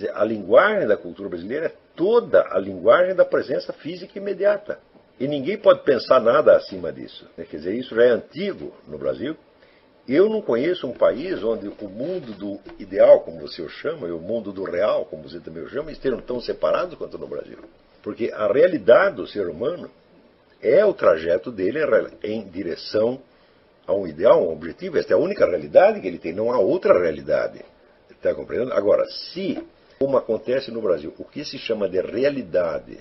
dizer, a linguagem da cultura brasileira é toda a linguagem da presença física imediata. E ninguém pode pensar nada acima disso. Quer dizer, isso já é antigo no Brasil. Eu não conheço um país onde o mundo do ideal, como você o chama, e o mundo do real, como você também o chama, estejam tão separados quanto no Brasil. Porque a realidade do ser humano é o trajeto dele em direção a um ideal, a um objetivo. Esta é a única realidade que ele tem, não há outra realidade. Está compreendendo? Agora, se, como acontece no Brasil, o que se chama de realidade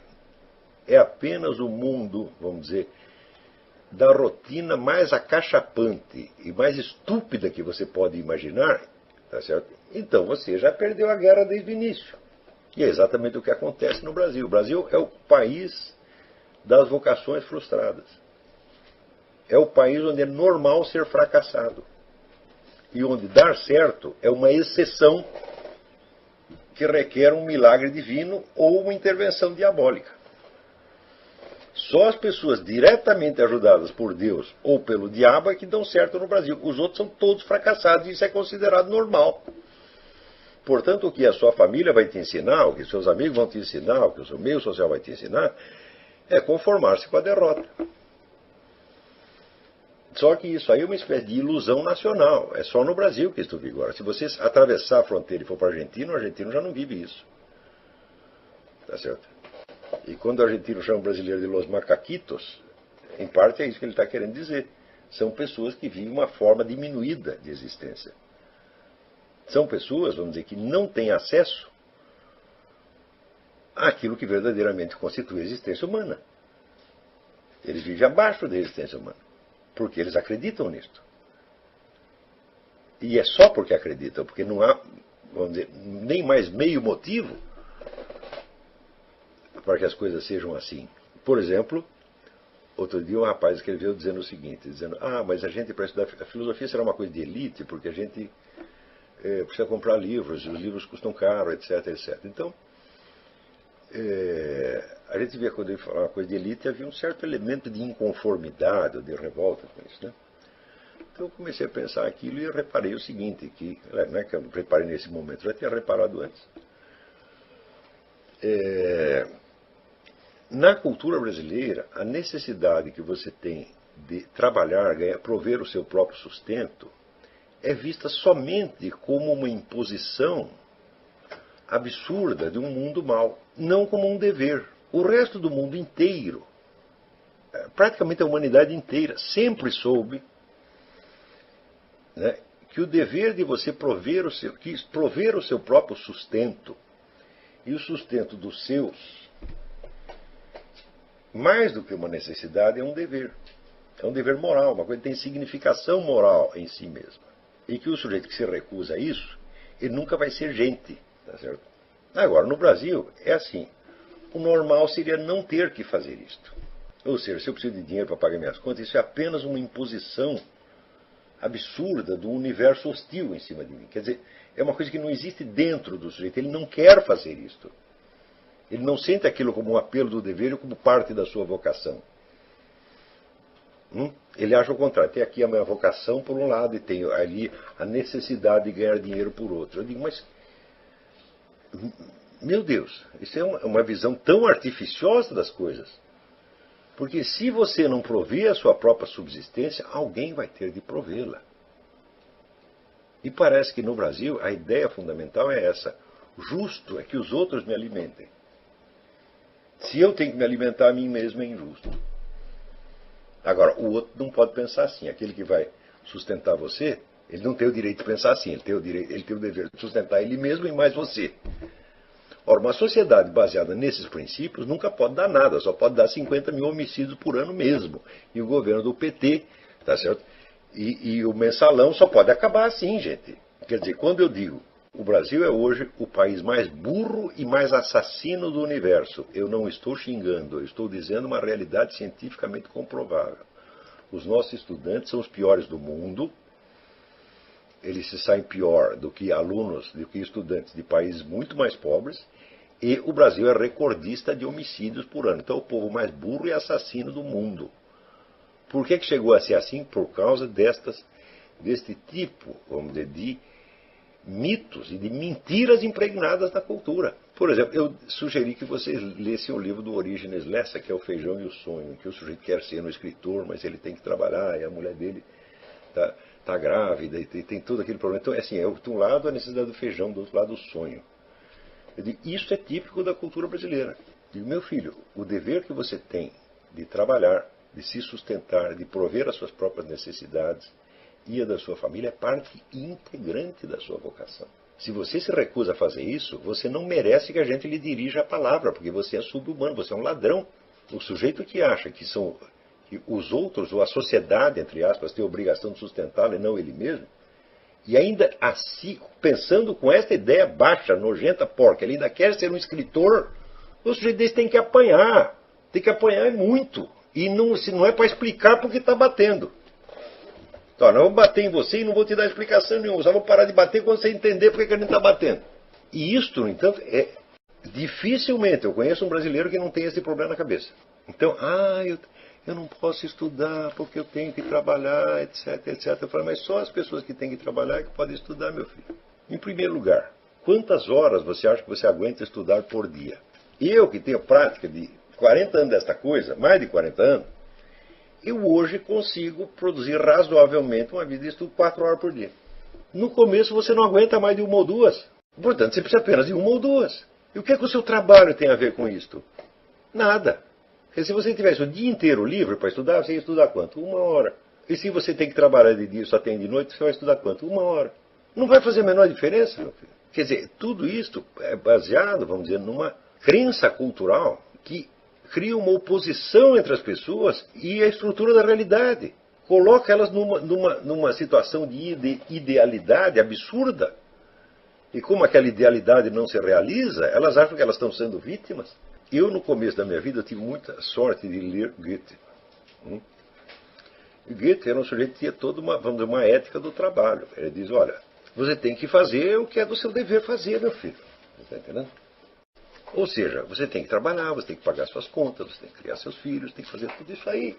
é apenas o mundo, vamos dizer, da rotina mais acachapante e mais estúpida que você pode imaginar, tá certo? Então você já perdeu a guerra desde o início. E é exatamente o que acontece no Brasil. O Brasil é o país das vocações frustradas. É o país onde é normal ser fracassado. E onde dar certo é uma exceção que requer um milagre divino ou uma intervenção diabólica. Só as pessoas diretamente ajudadas por Deus ou pelo diabo é que dão certo no Brasil. Os outros são todos fracassados e isso é considerado normal. Portanto, o que a sua família vai te ensinar, o que seus amigos vão te ensinar, o que o seu meio social vai te ensinar, é conformar-se com a derrota. Só que isso aí é uma espécie de ilusão nacional. É só no Brasil que isso vigora. Se você atravessar a fronteira e for para o argentino já não vive isso. Tá certo? E quando o argentino chama o brasileiro de los macaquitos, em parte é isso que ele está querendo dizer. São pessoas que vivem uma forma diminuída de existência. São pessoas, vamos dizer, que não têm acesso àquilo que verdadeiramente constitui a existência humana. Eles vivem abaixo da existência humana, porque eles acreditam nisto. E é só porque acreditam, porque não há, vamos dizer, nem mais meio motivo para que as coisas sejam assim. Por exemplo, outro dia um rapaz escreveu dizendo o seguinte, dizendo, mas a gente para estudar a filosofia será uma coisa de elite, porque a gente precisa comprar livros, e os livros custam caro, etc, etc. Então, a gente vê quando ele fala uma coisa de elite, havia um certo elemento de inconformidade, ou de revolta com isso, né? Então eu comecei a pensar aquilo e eu reparei o seguinte, que não é que eu reparei nesse momento, já tinha reparado antes. Na cultura brasileira, a necessidade que você tem de trabalhar, prover o seu próprio sustento, é vista somente como uma imposição absurda de um mundo mau, não como um dever. O resto do mundo inteiro, praticamente a humanidade inteira, sempre soube, né, que o dever de você prover o seu próprio sustento e o sustento dos seus, mais do que uma necessidade, é um dever. É um dever moral, uma coisa que tem significação moral em si mesma. E que o sujeito que se recusa a isso, ele nunca vai ser gente. Tá certo? Agora, no Brasil, é assim. O normal seria não ter que fazer isto. Ou seja, se eu preciso de dinheiro para pagar minhas contas, isso é apenas uma imposição absurda do universo hostil em cima de mim. Quer dizer, é uma coisa que não existe dentro do sujeito. Ele não quer fazer isto. Ele não sente aquilo como um apelo do dever ou como parte da sua vocação. Ele acha o contrário. Tem aqui a minha vocação por um lado e tem ali a necessidade de ganhar dinheiro por outro. Eu digo, mas, meu Deus, isso é uma visão tão artificiosa das coisas. Porque se você não prover a sua própria subsistência, alguém vai ter de provê-la. E parece que no Brasil a ideia fundamental é essa. Justo é que os outros me alimentem. Se eu tenho que me alimentar a mim mesmo, é injusto. Agora, o outro não pode pensar assim. Aquele que vai sustentar você, ele não tem o direito de pensar assim. Ele tem o dever de sustentar ele mesmo e mais você. Ora, uma sociedade baseada nesses princípios nunca pode dar nada. Só pode dar 50 mil homicídios por ano mesmo. E o governo do PT, tá certo? E o mensalão só pode acabar assim, gente. Quer dizer, quando eu digo o Brasil é hoje o país mais burro e mais assassino do universo, eu não estou xingando, eu estou dizendo uma realidade cientificamente comprovável. Os nossos estudantes são os piores do mundo, eles se saem pior do que alunos, do que estudantes de países muito mais pobres, e o Brasil é recordista de homicídios por ano. Então é o povo mais burro e assassino do mundo. Por que chegou a ser assim? Por causa deste tipo, vamos dizer, de mitos e de mentiras impregnadas na cultura. Por exemplo, eu sugeri que vocês lessem o livro do Orígenes Lessa, que é O Feijão e o Sonho, que o sujeito quer ser um escritor, mas ele tem que trabalhar, e a mulher dele tá grávida, e tem todo aquele problema. Então, assim, de um lado a necessidade do feijão, do outro lado o sonho. Eu digo, isso é típico da cultura brasileira. Eu digo, meu filho, o dever que você tem de trabalhar, de se sustentar, de prover as suas próprias necessidades e a da sua família é parte integrante da sua vocação. Se você se recusa a fazer isso, você não merece que a gente lhe dirija a palavra, porque você é subhumano, você é um ladrão. O sujeito que acha que os outros, ou a sociedade, entre aspas, tem a obrigação de sustentá-lo e não ele mesmo, e ainda assim, pensando com esta ideia baixa, nojenta, porca, ele ainda quer ser um escritor, o sujeito desse tem que apanhar muito. E se não é para explicar porque está batendo. Então, não vou bater em você e não vou te dar explicação nenhuma. Só vou parar de bater quando você entender porque que a gente está batendo. E isto, no entanto, dificilmente eu conheço um brasileiro que não tem esse problema na cabeça. Então, eu não posso estudar porque eu tenho que trabalhar, etc, etc. Eu falo, mas só as pessoas que têm que trabalhar é que podem estudar, meu filho. Em primeiro lugar, quantas horas você acha que você aguenta estudar por dia? Eu, que tenho prática de 40 anos desta coisa, mais de 40 anos, eu hoje consigo produzir razoavelmente uma vida de estudo 4 horas por dia. No começo você não aguenta mais de 1 ou 2. Portanto, você precisa apenas de 1 ou 2. E o que é que o seu trabalho tem a ver com isto? Nada. Porque se você tivesse o dia inteiro livre para estudar, você ia estudar quanto? 1 hora. E se você tem que trabalhar de dia e só tem de noite, você vai estudar quanto? 1 hora. Não vai fazer a menor diferença, meu filho. Quer dizer, tudo isto é baseado, vamos dizer, numa crença cultural que cria uma oposição entre as pessoas e a estrutura da realidade. Coloca elas numa situação de idealidade absurda. E como aquela idealidade não se realiza, elas acham que elas estão sendo vítimas. Eu, no começo da minha vida, tive muita sorte de ler Goethe. E Goethe era um sujeito que tinha toda uma ética do trabalho. Ele diz, olha, você tem que fazer o que é do seu dever fazer, meu filho. Você está entendendo? Ou seja, você tem que trabalhar, você tem que pagar suas contas, você tem que criar seus filhos, tem que fazer tudo isso aí.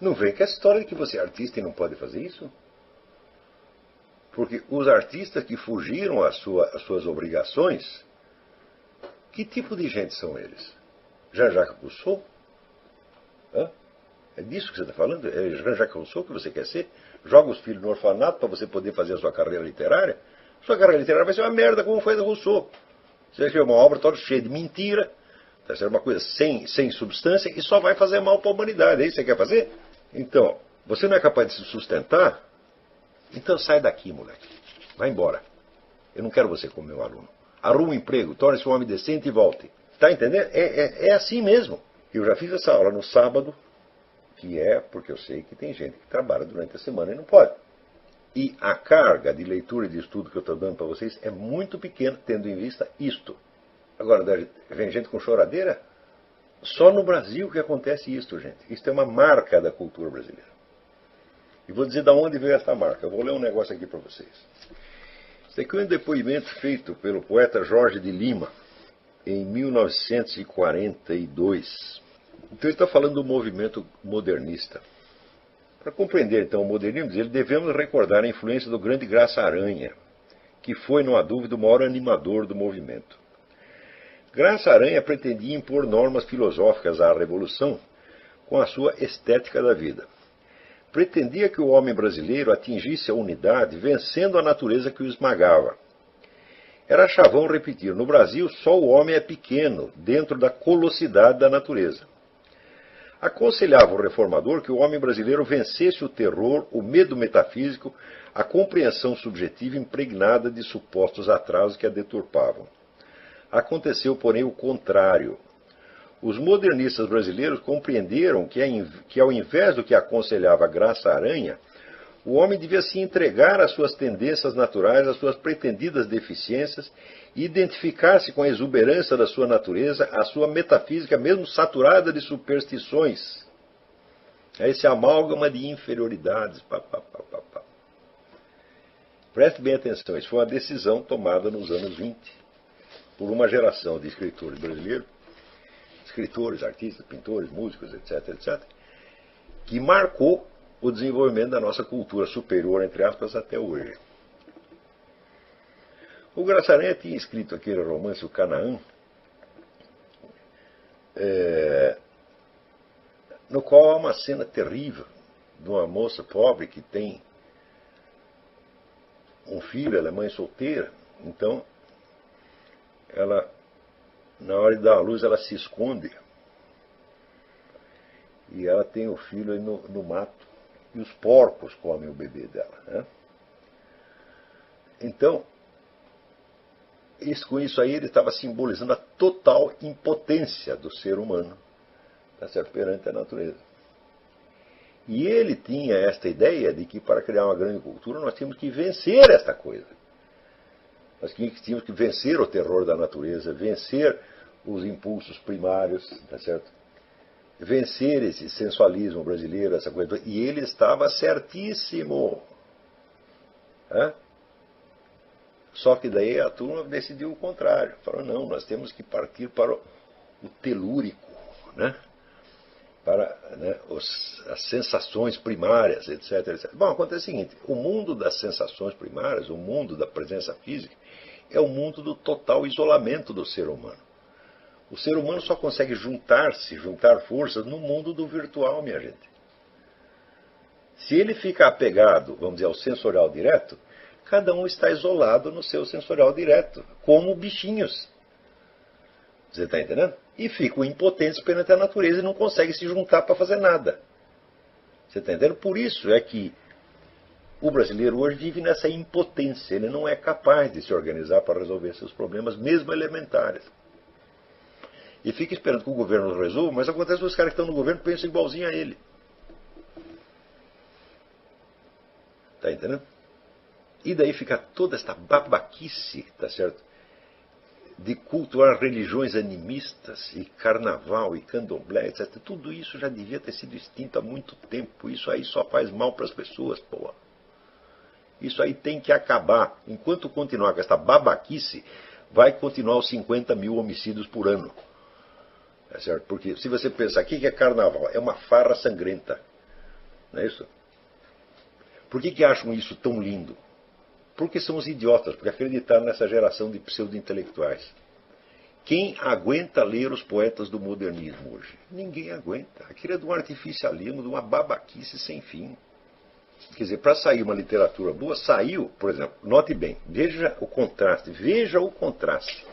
Não vem com essa história de que você é artista e não pode fazer isso. Porque os artistas que fugiram às suas obrigações, que tipo de gente são eles? Jean-Jacques Rousseau? É disso que você está falando? É Jean-Jacques Rousseau que você quer ser? Joga os filhos no orfanato para você poder fazer a sua carreira literária? Sua carreira literária vai ser uma merda como foi a Rousseau. Você vai escrever uma obra toda cheia de mentira, vai ser uma coisa sem substância e só vai fazer mal para a humanidade. É isso que você quer fazer? Então, você não é capaz de se sustentar? Então sai daqui, moleque. Vai embora. Eu não quero você como meu aluno. Arruma um emprego, torne-se um homem decente e volte. Está entendendo? É assim mesmo. Eu já fiz essa aula no sábado, que é porque eu sei que tem gente que trabalha durante a semana e não pode. E a carga de leitura e de estudo que eu estou dando para vocês é muito pequena, tendo em vista isto. Agora, vem gente com choradeira? Só no Brasil que acontece isto, gente. Isto é uma marca da cultura brasileira. E vou dizer de onde veio essa marca. Eu vou ler um negócio aqui para vocês. Isso aqui é um depoimento feito pelo poeta Jorge de Lima, em 1942. Então ele está falando do movimento modernista. Para compreender, então, o modernismo, devemos recordar a influência do grande Graça Aranha, que foi, não há dúvida, o maior animador do movimento. Graça Aranha pretendia impor normas filosóficas à Revolução com a sua estética da vida. Pretendia que o homem brasileiro atingisse a unidade vencendo a natureza que o esmagava. Era chavão repetir, no Brasil só o homem é pequeno dentro da colossidade da natureza. Aconselhava o reformador que o homem brasileiro vencesse o terror, o medo metafísico, a compreensão subjetiva impregnada de supostos atrasos que a deturpavam. Aconteceu, porém, o contrário. Os modernistas brasileiros compreenderam que ao invés do que aconselhava Graça Aranha, o homem devia se entregar às suas tendências naturais, às suas pretendidas deficiências, e identificar-se com a exuberância da sua natureza, a sua metafísica mesmo saturada de superstições. É esse amálgama de inferioridades. Preste bem atenção, isso foi uma decisão tomada nos anos 20 por uma geração de escritores brasileiros, escritores, artistas, pintores, músicos, etc., etc., que marcou o desenvolvimento da nossa cultura superior, entre aspas, até hoje. O Graça Aranha tinha escrito aquele romance, O Canaã, no qual há uma cena terrível de uma moça pobre que tem um filho, ela é mãe solteira, então ela, na hora de dar a luz, ela se esconde e ela tem o filho aí no mato e os porcos comem o bebê dela, né? Então, com isso aí ele estava simbolizando a total impotência do ser humano, tá certo, perante a natureza. E ele tinha esta ideia de que para criar uma grande cultura nós tínhamos que vencer esta coisa. Nós tínhamos que vencer o terror da natureza, vencer os impulsos primários, tá certo? Vencer esse sensualismo brasileiro, essa coisa. E ele estava certíssimo. Hã? Só que daí a turma decidiu o contrário. Falou, não, nós temos que partir para o telúrico, né? Para, né, as sensações primárias, etc, etc. Bom, acontece o seguinte, o mundo das sensações primárias, o mundo da presença física, é o mundo do total isolamento do ser humano. O ser humano só consegue juntar forças no mundo do virtual, minha gente. Se ele fica apegado, vamos dizer, ao sensorial direto, cada um está isolado no seu sensorial direto, como bichinhos. Você está entendendo? E ficam impotentes perante a natureza e não conseguem se juntar para fazer nada. Você está entendendo? Por isso é que o brasileiro hoje vive nessa impotência. Ele não é capaz de se organizar para resolver seus problemas, mesmo elementares. E fica esperando que o governo resolva, mas acontece que os caras que estão no governo pensam igualzinho a ele. Está entendendo? E daí fica toda esta babaquice, tá certo? De cultuar religiões animistas, e carnaval, e candomblé, etc. Tudo isso já devia ter sido extinto há muito tempo. Isso aí só faz mal para as pessoas, pô. Isso aí tem que acabar. Enquanto continuar com esta babaquice, vai continuar os 50 mil homicídios por ano. É certo? Porque se você pensar, o que é carnaval? É uma farra sangrenta. Não é isso? Por que acham isso tão lindo? Porque são os idiotas, porque acreditaram nessa geração de pseudo-intelectuais. Quem aguenta ler os poetas do modernismo hoje? Ninguém aguenta. Aquilo é de um artificialismo, de uma babaquice sem fim. Quer dizer, para sair uma literatura boa, saiu, por exemplo, note bem, veja o contraste.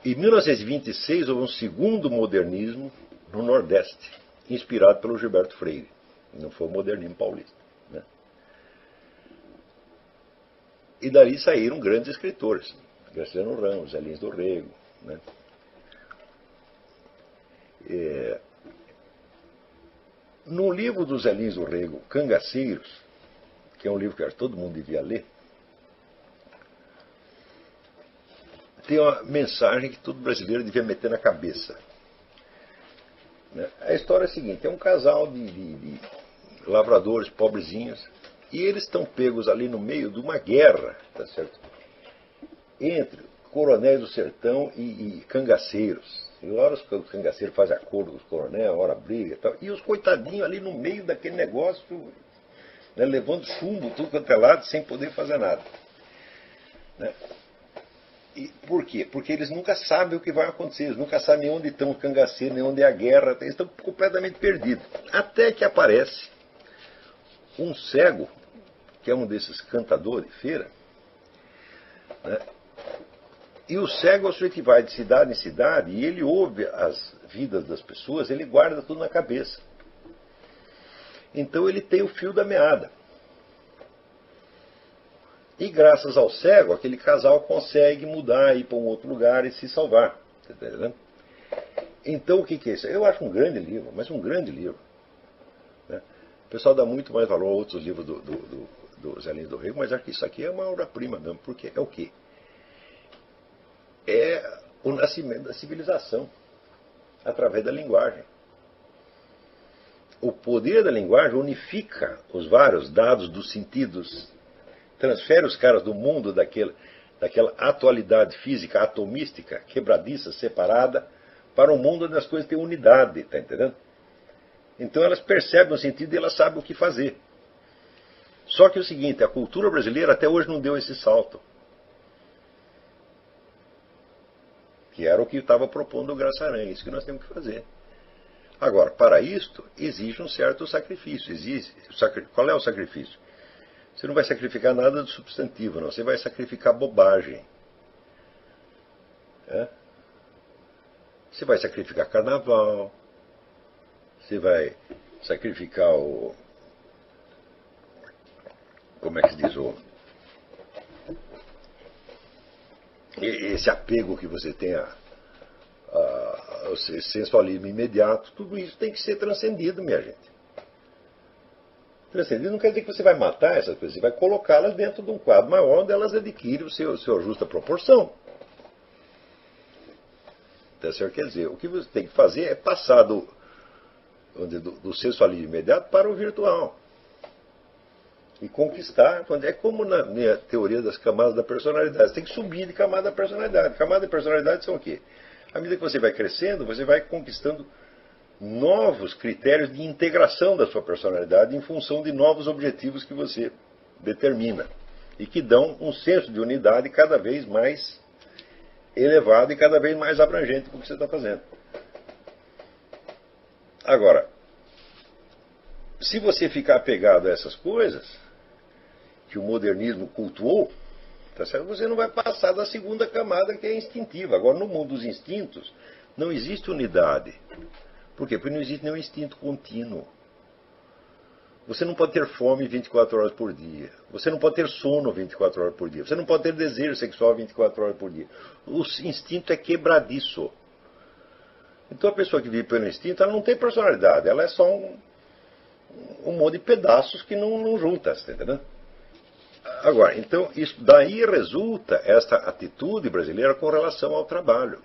Em 1926 houve um segundo modernismo no Nordeste, inspirado pelo Gilberto Freire. Não foi o modernismo paulista. Né? E dali saíram grandes escritores. Graciliano Ramos, Zé Lins do Rego. Né? No livro do Zé Lins do Rego, Cangaceiros, que é um livro que todo mundo devia ler, tem uma mensagem que todo brasileiro devia meter na cabeça. A história é a seguinte, é um casal de lavradores pobrezinhos, e eles estão pegos ali no meio de uma guerra, tá certo? Entre coronéis do sertão e cangaceiros. E hora os cangaceiros fazem acordo com os coronéis, hora briga e tal. E os coitadinhos ali no meio daquele negócio, né, levando chumbo, tudo quanto é lado, sem poder fazer nada. Né? E por quê? Porque eles nunca sabem o que vai acontecer, eles nunca sabem onde estão os cangaceiros, nem onde é a guerra, eles estão completamente perdidos. Até que aparece um cego, que é um desses cantadores de feira, né? E o cego é o sujeito que vai de cidade em cidade e ele ouve as vidas das pessoas, ele guarda tudo na cabeça. Então ele tem o fio da meada. E graças ao cego, aquele casal consegue mudar, ir para um outro lugar e se salvar. Tá entendendo? Então o que é isso? Eu acho um grande livro, mas um grande livro. Né? O pessoal dá muito mais valor a outros livros do Zé Lins do Rego, mas acho que isso aqui é uma obra-prima mesmo, porque é o quê? É o nascimento da civilização através da linguagem. O poder da linguagem unifica os vários dados dos sentidos, transfere os caras do mundo daquela atualidade física atomística, quebradiça, separada, para um mundo onde as coisas têm unidade, está entendendo? Então elas percebem o sentido e elas sabem o que fazer. Só que é o seguinte, a cultura brasileira até hoje não deu esse salto. Que era o que estava propondo o Graça Aranha, isso que nós temos que fazer. Agora, para isto, exige um certo sacrifício. Qual é o sacrifício? Você não vai sacrificar nada do substantivo, não. Você vai sacrificar bobagem. É? Você vai sacrificar carnaval. Você vai sacrificar o... Como é que se diz? Esse apego que você tem ao sensualismo imediato. Tudo isso tem que ser transcendido, minha gente. Transcendido não quer dizer que você vai matar essas coisas. Você vai colocá-las dentro de um quadro maior onde elas adquirem sua justa proporção. Então, senhor, quer dizer, o que você tem que fazer é passar do sensualismo imediato para o virtual. E conquistar, é como na minha teoria das camadas da personalidade. Você tem que subir de camada da personalidade. Camadas da personalidade são o quê? À medida que você vai crescendo, você vai conquistando novos critérios de integração da sua personalidade em função de novos objetivos que você determina. E que dão um senso de unidade cada vez mais elevado e cada vez mais abrangente para o que você está fazendo. Agora, se você ficar apegado a essas coisas que o modernismo cultuou, tá certo? Você não vai passar da segunda camada, que é instintiva. Agora, no mundo dos instintos, não existe unidade. Por quê? Porque não existe nenhum instinto contínuo. Você não pode ter fome 24 horas por dia. Você não pode ter sono 24 horas por dia. Você não pode ter desejo sexual 24 horas por dia. O instinto é quebradiço. Então a pessoa que vive pelo instinto, ela não tem personalidade. Ela é só um monte de pedaços que não junta, está entendendo? Agora, então, isso daí resulta esta atitude brasileira com relação ao trabalho.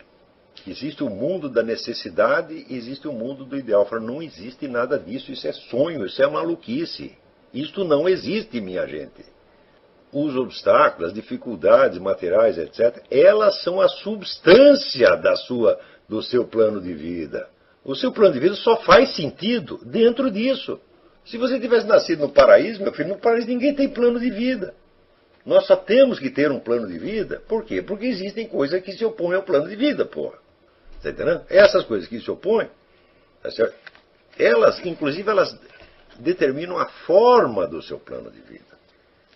Existe o mundo da necessidade e existe o mundo do ideal. Falo, não existe nada disso, isso é sonho, isso é maluquice. Isto não existe, minha gente. Os obstáculos, as dificuldades materiais, etc., elas são a substância do seu plano de vida. O seu plano de vida só faz sentido dentro disso. Se você tivesse nascido no paraíso, meu filho, no paraíso ninguém tem plano de vida. Nós só temos que ter um plano de vida. Por quê? Porque existem coisas que se opõem ao plano de vida, porra. Está entendendo? Essas coisas que se opõem, tá certo? Inclusive, elas determinam a forma do seu plano de vida.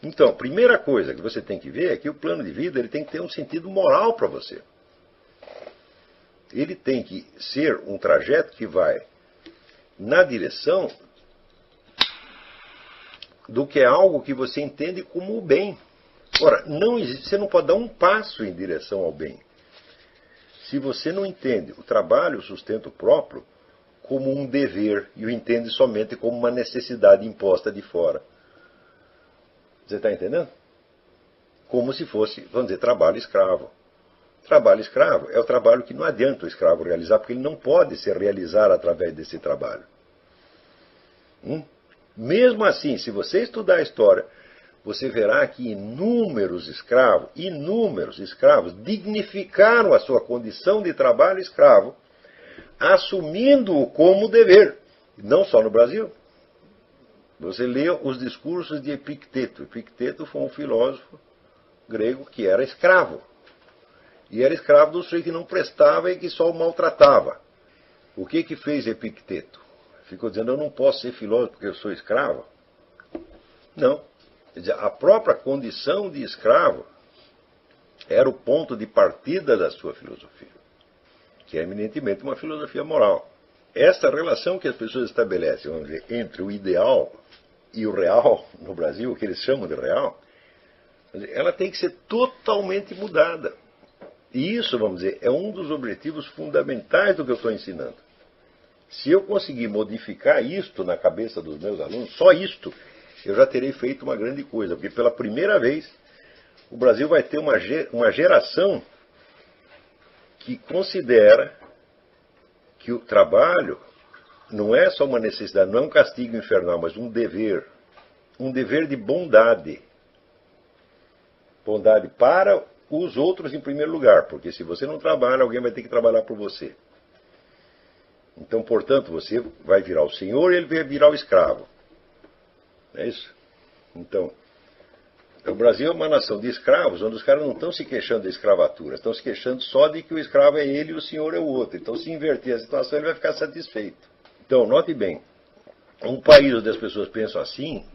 Então, a primeira coisa que você tem que ver é que o plano de vida ele tem que ter um sentido moral para você. Ele tem que ser um trajeto que vai na direção do que é algo que você entende como o bem. Ora, você não pode dar um passo em direção ao bem se você não entende o trabalho, o sustento próprio, como um dever e o entende somente como uma necessidade imposta de fora. Você está entendendo? Como se fosse, vamos dizer, trabalho escravo. Trabalho escravo é o trabalho que não adianta o escravo realizar, porque ele não pode se realizar através desse trabalho. Mesmo assim, se você estudar a história, você verá que inúmeros escravos dignificaram a sua condição de trabalho escravo, assumindo-o como dever. Não só no Brasil. Você lê os discursos de Epicteto. Epicteto foi um filósofo grego que era escravo. E era escravo do sujeito que não prestava e que só o maltratava. O que fez Epicteto? Ficou dizendo, eu não posso ser filósofo porque eu sou escravo? Não. Quer dizer, a própria condição de escravo era o ponto de partida da sua filosofia, que é eminentemente uma filosofia moral. Essa relação que as pessoas estabelecem, vamos dizer, entre o ideal e o real, no Brasil, o que eles chamam de real, ela tem que ser totalmente mudada. E isso, vamos dizer, é um dos objetivos fundamentais do que eu estou ensinando. Se eu conseguir modificar isto na cabeça dos meus alunos, só isto, eu já terei feito uma grande coisa, porque pela primeira vez o Brasil vai ter uma geração que considera que o trabalho não é só uma necessidade, não é um castigo infernal, mas um dever de bondade. Bondade para os outros em primeiro lugar, porque se você não trabalha, alguém vai ter que trabalhar por você. Então, portanto, você vai virar o senhor e ele vai virar o escravo. É isso? Então, o Brasil é uma nação de escravos, onde os caras não estão se queixando da escravatura, estão se queixando só de que o escravo é ele e o senhor é o outro. Então, se inverter a situação, ele vai ficar satisfeito. Então, note bem, um país onde as pessoas pensam assim,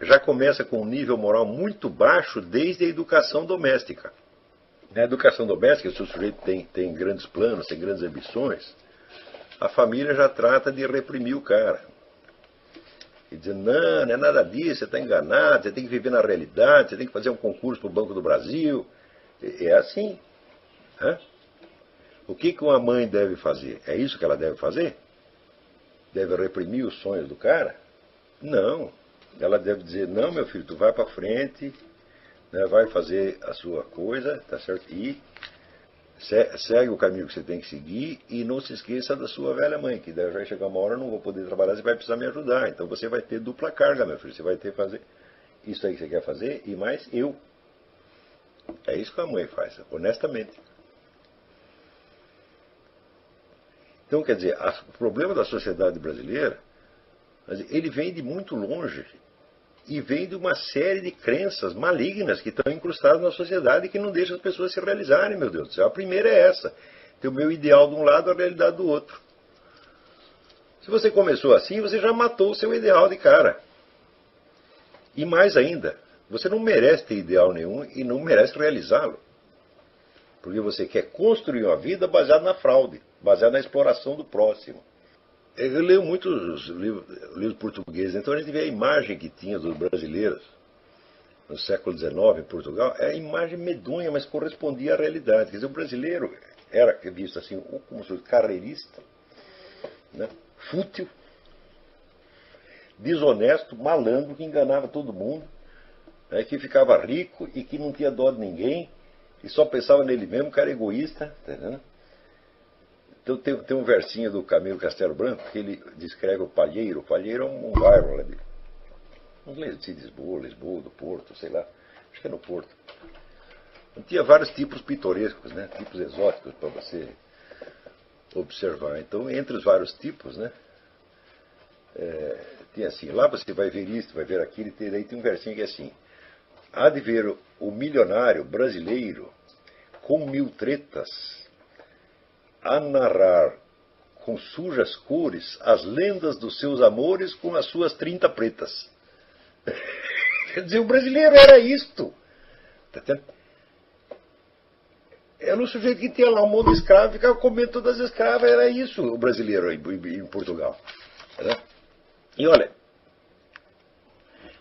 já começa com um nível moral muito baixo desde a educação doméstica. Na educação doméstica, se o sujeito tem grandes planos, tem grandes ambições, a família já trata de reprimir o cara. E dizendo, não é nada disso, você está enganado, você tem que viver na realidade, você tem que fazer um concurso para o Banco do Brasil. É assim. Hã? O que uma mãe deve fazer? É isso que ela deve fazer? Deve reprimir os sonhos do cara? Não. Ela deve dizer, não, meu filho, tu vai para frente, né, vai fazer a sua coisa, tá certo? E segue o caminho que você tem que seguir e não se esqueça da sua velha mãe, que daí vai chegar uma hora, eu não vou poder trabalhar, você vai precisar me ajudar. Então você vai ter dupla carga, meu filho. Você vai ter que fazer isso aí que você quer fazer e mais eu. É isso que a mãe faz, honestamente. Então, quer dizer, o problema da sociedade brasileira, ele vem de muito longe e vem de uma série de crenças malignas que estão incrustadas na sociedade e que não deixam as pessoas se realizarem, meu Deus do céu. A primeira é essa. Tem o meu ideal de um lado, a realidade do outro. Se você começou assim, você já matou o seu ideal de cara. E mais ainda, você não merece ter ideal nenhum e não merece realizá-lo. Porque você quer construir uma vida baseada na fraude, baseada na exploração do próximo. Eu leio muitos livros portugueses, então a gente vê a imagem que tinha dos brasileiros no século XIX em Portugal, é a imagem medonha, mas correspondia à realidade. Quer dizer, o brasileiro era visto assim, como se fosse carreirista, né, fútil, desonesto, malandro, que enganava todo mundo, né, que ficava rico e que não tinha dó de ninguém, e só pensava nele mesmo, cara egoísta, tá entendendo? Então tem um versinho do Camilo Castelo Branco que ele descreve o Palheiro. O Palheiro é um bairro lá de, não sei se Lisboa, do Porto, sei lá, acho que é no Porto. Tinha vários tipos pitorescos, né, tipos exóticos para você observar. Então, entre os vários tipos, né, tem assim, lá você vai ver isso, vai ver aquilo, e daí tem um versinho que é assim: há de ver o milionário brasileiro com 1000 tretas a narrar com sujas cores as lendas dos seus amores com as suas 30 pretas. Quer dizer, o brasileiro era isto. Tá entendendo? Era um sujeito que tinha lá um monte de escravo, ficava comendo todas as escravas, era isso o brasileiro em Portugal. Tá? E olha,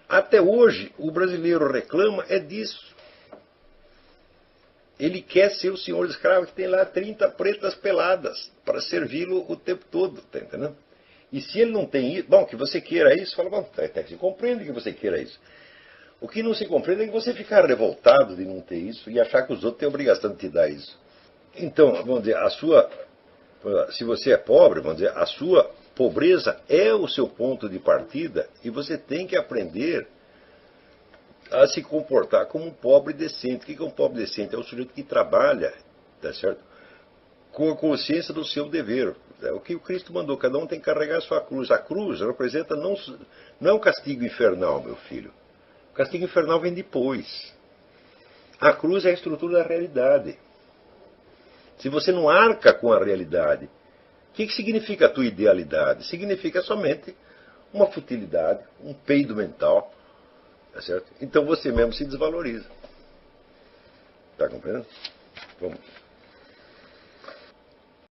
até hoje o brasileiro reclama é disso. Ele quer ser o senhor escravo que tem lá 30 pretas peladas para servi-lo o tempo todo, tá entendendo? E se ele não tem isso, bom, que você queira isso, fala, bom, até que se compreende que você queira isso. O que não se compreende é que você ficar revoltado de não ter isso e achar que os outros têm a obrigação de te dar isso. Então, vamos dizer, se você é pobre, vamos dizer, a sua pobreza é o seu ponto de partida e você tem que aprender a se comportar como um pobre decente. O que é um pobre decente? É um sujeito que trabalha, tá certo? Com a consciência do seu dever. É o que o Cristo mandou, cada um tem que carregar a sua cruz. A cruz representa não é um castigo infernal, meu filho. O castigo infernal vem depois. A cruz é a estrutura da realidade. Se você não arca com a realidade, o que significa a tua idealidade? Significa somente uma futilidade, um peido mental. Tá certo? Então você mesmo se desvaloriza. Está compreendendo? Vamos.